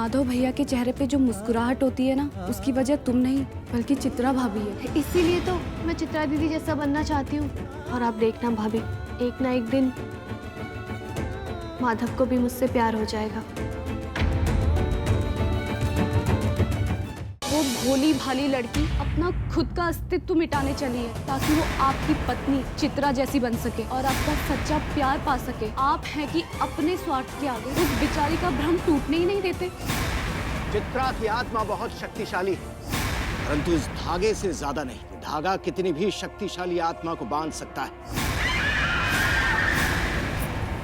माधव भैया के चेहरे पे जो मुस्कुराहट होती है ना, उसकी वजह तुम नहीं बल्कि चित्रा भाभी है। इसीलिए तो मैं चित्रा दीदी जैसा बनना चाहती हूँ। और आप देखना भाभी, एक ना एक दिन माधव को भी मुझसे प्यार हो जाएगा। वो भोली भाली लड़की अपना खुद का अस्तित्व मिटाने चली है ताकि वो आपकी पत्नी चित्रा जैसी बन सके और आपका सच्चा प्यार पा सके। आप हैं कि अपने स्वार्थ के आगे उस बेचारी का भ्रम टूटने ही नहीं देते। चित्रा की आत्मा बहुत शक्तिशाली है, परंतु इस धागे से ज्यादा नहीं। धागा कितनी भी शक्तिशाली आत्मा को बांध सकता है।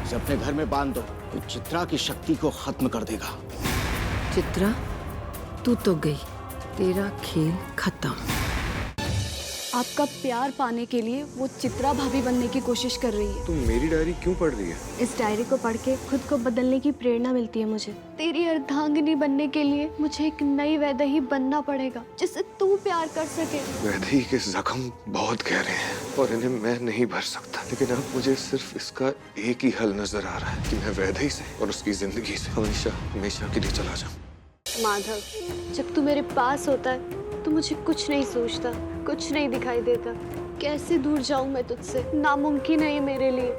इसे अपने घर में बांध दो, तो चित्रा की शक्ति को खत्म कर देगा। चित्रा, तू तो गई, तेरा खेल खत्म। आपका प्यार पाने के लिए वो चित्रा भाभी बनने की कोशिश कर रही है। तुम मेरी डायरी क्यों पढ़ रही है? इस डायरी को पढ़ के खुद को बदलने की प्रेरणा मिलती है मुझे। तेरी अर्धांगिनी बनने के लिए मुझे एक नई वैदेही बनना पड़ेगा जिससे तू प्यार कर सके। वैदेही के जख्म बहुत गहरे हैं और इन्हें मैं नहीं भर सकता, लेकिन अब मुझे सिर्फ इसका एक ही हल नजर आ रहा है कि मैं वैदेही से और उसकी जिंदगी से हमेशा हमेशा के लिए चला जाऊं। माधव, जब तू मेरे पास होता है तो मुझे कुछ नहीं सोचता, कुछ नहीं दिखाई देता। कैसे दूर जाऊं मैं तुझसे, नामुमकिन है ये मेरे लिए।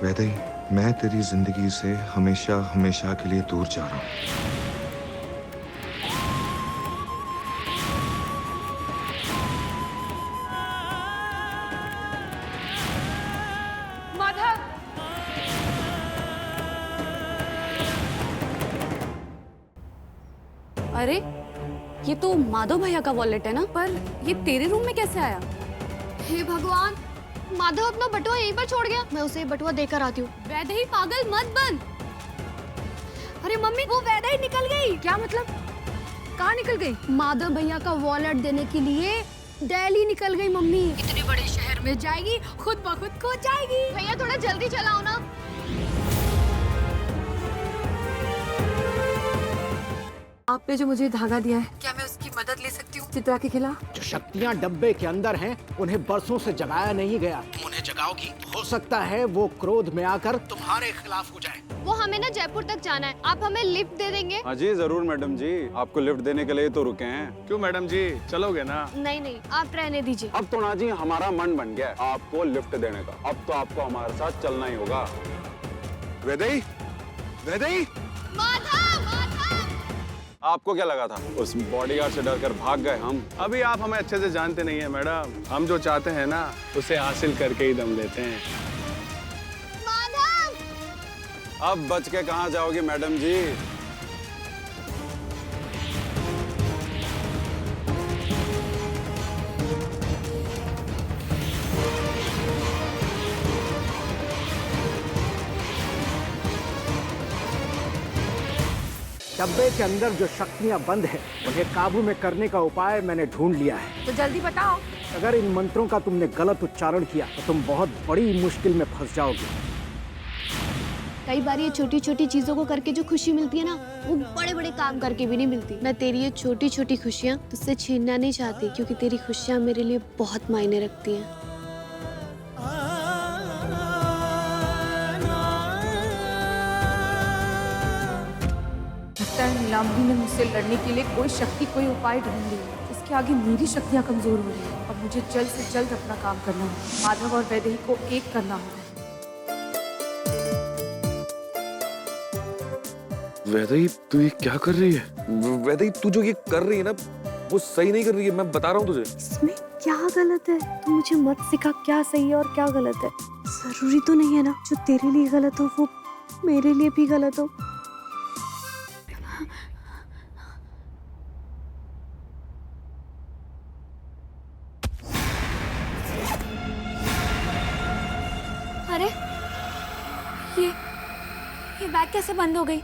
वैदेही, मैं तेरी जिंदगी से हमेशा हमेशा के लिए दूर जा रहा हूँ। अरे ये तो माधव भैया का वॉलेट है ना, पर ये तेरे रूम में कैसे आया? हे भगवान, माधव अपना बटुआ यहीं पर छोड़ गया। मैं उसे बटुआ देकर आती हूँ। वैदेही पागल मत बन। अरे मम्मी, वो वैदेही निकल गई। क्या मतलब? कहाँ निकल गई? माधव भैया का वॉलेट देने के लिए दिल्ली निकल गई मम्मी। इतने बड़े शहर में जाएगी, खुद ब खुद खो जाएगी। भैया थोड़ा जल्दी चलाओ ना। आपने जो मुझे धागा दिया है, क्या मैं उसकी मदद ले सकती हूँ चित्रा के खिलाफ? जो शक्तियां डब्बे के अंदर हैं, उन्हें बरसों से जगाया नहीं गया। तुम उन्हें जगाओगी, हो सकता है वो क्रोध में आकर तुम्हारे खिलाफ हो जाए। वो हमें ना जयपुर तक जाना है, आप हमें लिफ्ट दे देंगे? हाँ जी जरूर मैडम जी, आपको लिफ्ट देने के लिए तो रुके हैं। क्यों मैडम जी, चलोगे ना? नहीं नहीं, आप रहने दीजिए। अब तो ना जी हमारा मन बन गया है आपको लिफ्ट देने का। अब तो आपको हमारे साथ चलना ही होगा। वैदेही, वैदेही! आपको क्या लगा था उस बॉडीगार्ड से डर कर भाग गए हम? अभी आप हमें अच्छे से जानते नहीं है मैडम। हम जो चाहते हैं ना, उसे हासिल करके ही दम लेते हैं। अब बच के कहाँ जाओगी मैडम जी? डब्बे के अंदर जो शक्तियां बंद हैं, उन्हें काबू में करने का उपाय मैंने ढूंढ लिया है। तो जल्दी बताओ। अगर इन मंत्रों का तुमने गलत उच्चारण किया तो तुम बहुत बड़ी मुश्किल में फंस जाओगे। कई बार ये छोटी छोटी चीजों को करके जो खुशी मिलती है ना, वो बड़े बड़े काम करके भी नहीं मिलती। मैं तेरी ये छोटी छोटी खुशियाँ तुझसे छीनना नहीं चाहती, क्योंकि तेरी खुशियाँ मेरे लिए बहुत मायने रखती हैं। लगता है नीलांबरी ने मुझसे लड़ने के लिए कोई शक्ति, कोई उपाय ढूंढ ली है। इसके आगे मेरी शक्तियाँ कमजोर हो रही है और मुझे जल्द से जल्द अपना काम करना होगा। माधव और वैदेही को एक करना होगा। वैदेही, तू ये क्या कर रही है? वैदेही, तू जो ये कर रही है ना, वो सही नहीं कर रही है। मैं बता रहा हूँ तुझे। इसमें क्या गलत है? तू मुझे मत सिखा क्या सही है और क्या गलत है। जरूरी तो नहीं है ना जो तेरे लिए गलत हो वो मेरे लिए भी गलत हो। अरे ये बैग कैसे बंद हो गई?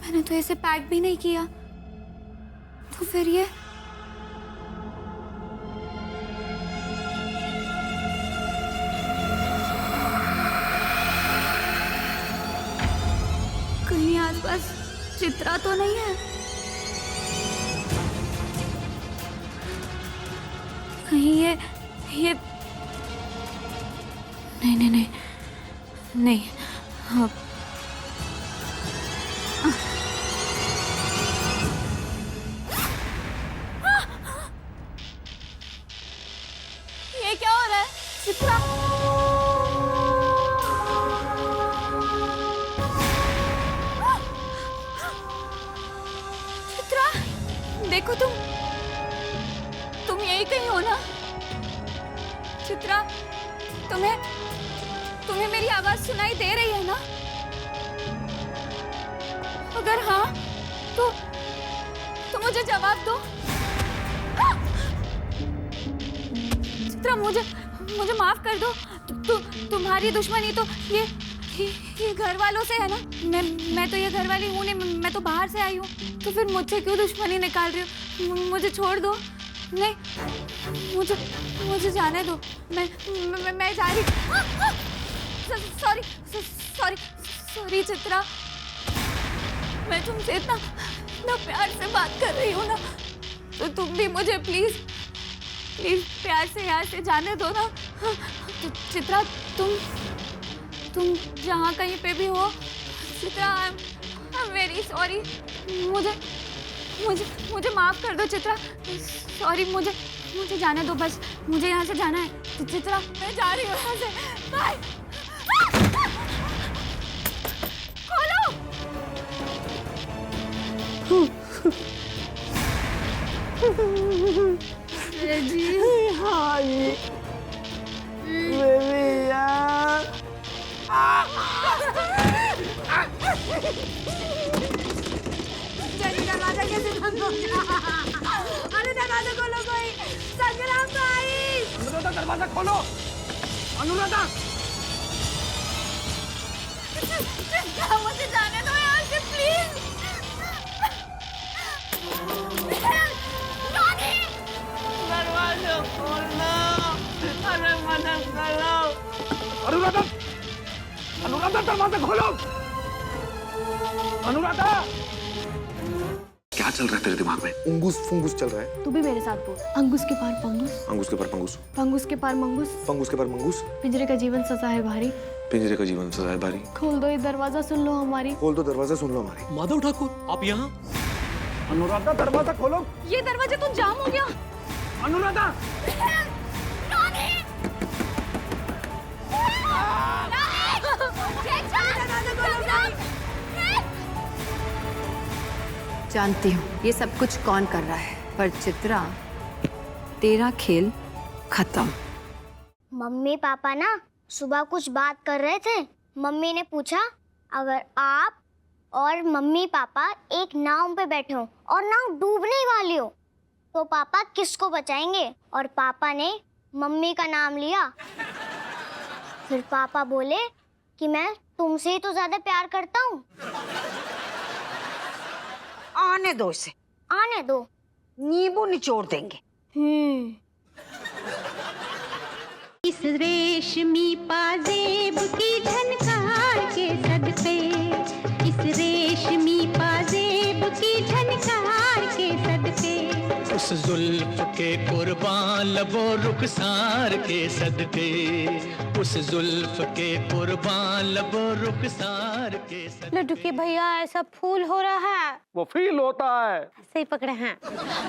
मैंने तो इसे पैक भी नहीं किया। तो फिर ये कहीं आसपास चित्रा तो नहीं है? कहीं ये नहीं हाँ। देखो तुम यही कहीं हो ना? चित्रा, तुम्हें मेरी आवाज सुनाई दे रही है ना? अगर हाँ तो मुझे जवाब दो। चित्रा, मुझे माफ कर दो। तुम्हारी दुश्मनी तो ये घर वालों से है ना? मैं तो ये घर वाली हूँ नहीं, मैं तो बाहर से आई हूँ। तो फिर मुझसे क्यों दुश्मनी निकाल रही हो? मुझे छोड़ दो। नहीं, मुझे जाने दो। मैं जा रही। सॉरी चित्रा, मैं तुमसे इतना प्यार से बात कर रही हूँ ना, तो तुम भी मुझे प्लीज प्यार से यहाँ से जाने दो ना। तो चित्रा, तुम जहाँ कहीं पे भी हो, Chitra, I am very sorry. मुझे माफ कर दो चित्रा। सॉरी, मुझे जाने दो, बस मुझे यहाँ से जाना है। चित्रा, मैं जा रही हूँ यहाँ से। बाय। खोलो। जी हाँ जी, बेबी यार। दरवाजा कैसे बंद हो गया? अरे दरवाजा खोलो कोई, संग्राम भाई। अनुराधा, दरवाजा खोलो। अनुराधा, मुझे जाने दो यहाँ से प्लीज। दरवाजा खोलना, अरे मदद करो। अनुराधा, अनुराधा, दरवाजा खोलो। अनुराधा, क्या चल रहा है तेरे दिमाग में? उंगूस फुंगूस चल रहा है। तू भी मेरे साथ बोल। अंगूस के पार पंगूस, अंगूस के पार पंगूस, पंगूस के पार मंगूस, पंगूस के पार मंगूस। पिंजरे का जीवन सजा है भारी, पिंजरे का जीवन सजा है भारी। खोल दो ये दरवाजा, सुन लो हमारी। खोल दो दरवाजा, सुन लो हमारी। माधव ठाकुर, आप यहाँ? अनुराधा, दरवाजा खोलो। ये दरवाजा तो जाम हो गया। अनुराधा, जानती हूँ ये सब कुछ कौन कर रहा है, पर चित्रा, तेरा खेल खत्म। मम्मी पापा ना सुबह कुछ बात कर रहे थे। मम्मी ने पूछा, अगर आप और मम्मी पापा एक नाव पे बैठे हो और नाव डूबने वाली हो, तो पापा किसको बचाएंगे? और पापा ने मम्मी का नाम लिया। फिर पापा बोले कि मैं तुमसे ही तो ज्यादा प्यार करता हूँ। आने दो इसे, आने दो, नींबू निचोड़ देंगे। इस रेशमी पाजेब की झनकार के सदके, इस रेशमी पाजेब की झनकार के सदके, उस जुल्फ के कुर्बान लबो रुखसार के सदके, उस जुल्फ के कुर्बान लबो रुखसार के सदके। लड्डू के भैया, ऐसा फूल हो रहा है। वो फील होता है। सही पकड़े हैं।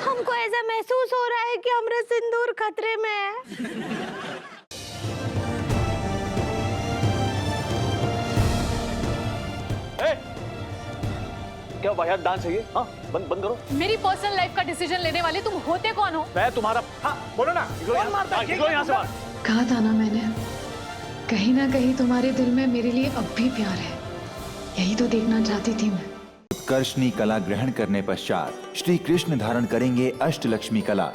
हमको ऐसा महसूस हो रहा है कि हमारा सिंदूर खतरे में है। क्या वाहियात डांस है ये? हाँ, बंद करो। मेरी पर्सनल लाइफ का डिसीजन लेने वाले तुम होते कौन हो? मैं तुम्हारा, हाँ बोलो ना। निकलो यहाँ से बाहर। कहा था ना मैंने, कहीं ना कहीं तुम्हारे दिल में मेरे लिए अब भी प्यार है। यही तो देखना चाहती थी मैं। उत्कर्षणी कला ग्रहण करने पश्चात श्री कृष्ण धारण करेंगे अष्टलक्ष्मी कला।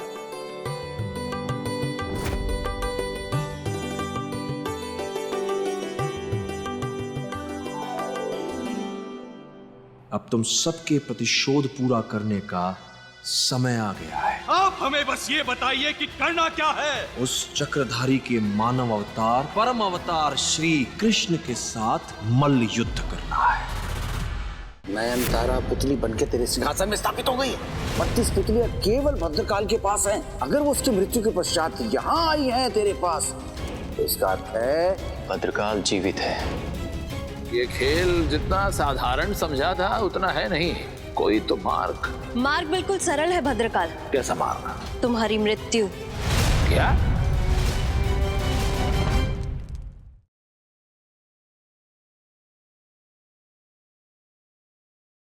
अब तुम सबके प्रतिशोध पूरा करने का समय आ गया है। आप हमें बस ये बताइए कि करना क्या है। उस चक्रधारी के मानव अवतार, परम अवतार श्री कृष्ण के साथ मल्ल युद्ध करना है। नयनतारा पुतली बनके तेरे सिंहासन में स्थापित हो गई है। 32 पुतलियां केवल भद्रकाल के पास हैं। अगर वो उसकी मृत्यु के पश्चात यहाँ आई हैं तेरे पास, तो इसका अर्थ है भद्रकाल जीवित है। ये खेल जितना साधारण समझा था उतना है नहीं। कोई तो मार्ग बिल्कुल सरल है भद्रकाल। कैसा मार्ग? तुम्हारी मृत्यु। क्या?